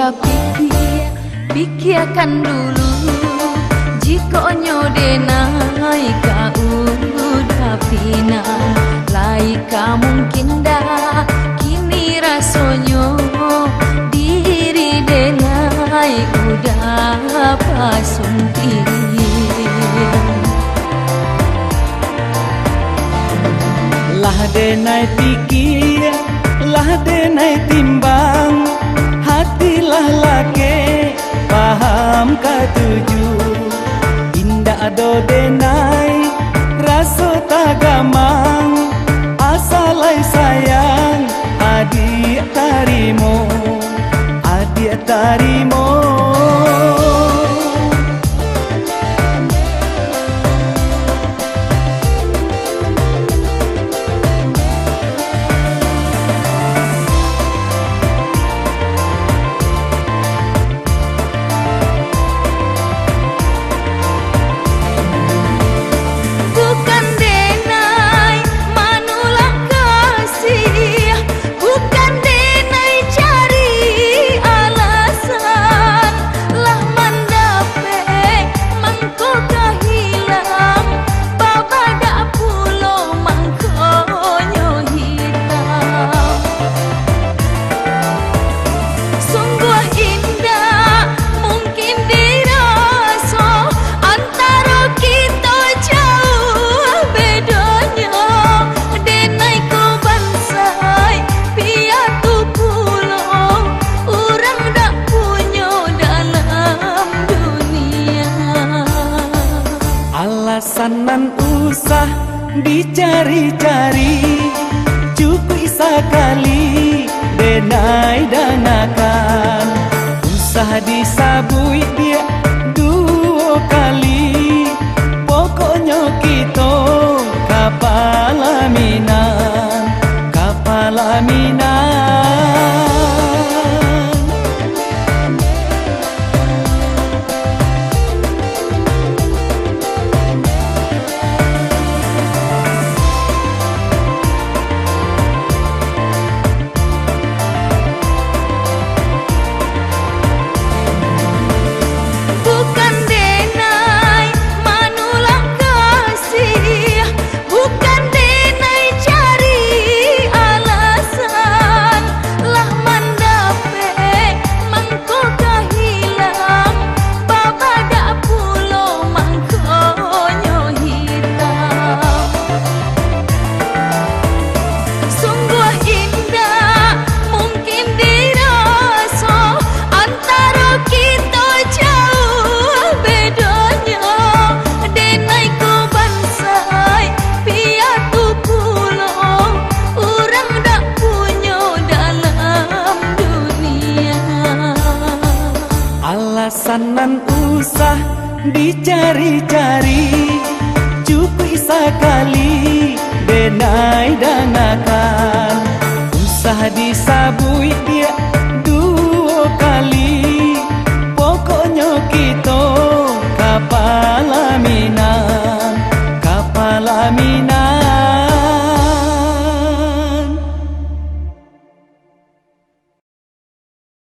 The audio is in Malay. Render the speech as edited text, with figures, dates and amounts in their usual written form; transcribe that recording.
Udah pikirkan dulu, jika nyodenai ka udah pinang, laika mungkin dah kini rasonyo diri denai udah pasunti. Lah denai pikir, lah denai timbang, hatilah lake paham katuju. Indah do denai rasa tagamang, asalai sayang adik tarimo, adik tarimo. Alasanan usah dicari-cari, cukup sekali denai danakan. Usah disabui dia dua kali, pokoknya kita kapalaminan, kapalaminan. Alasanan usah dicari-cari, cukup sekali denai danakan. Usah disabu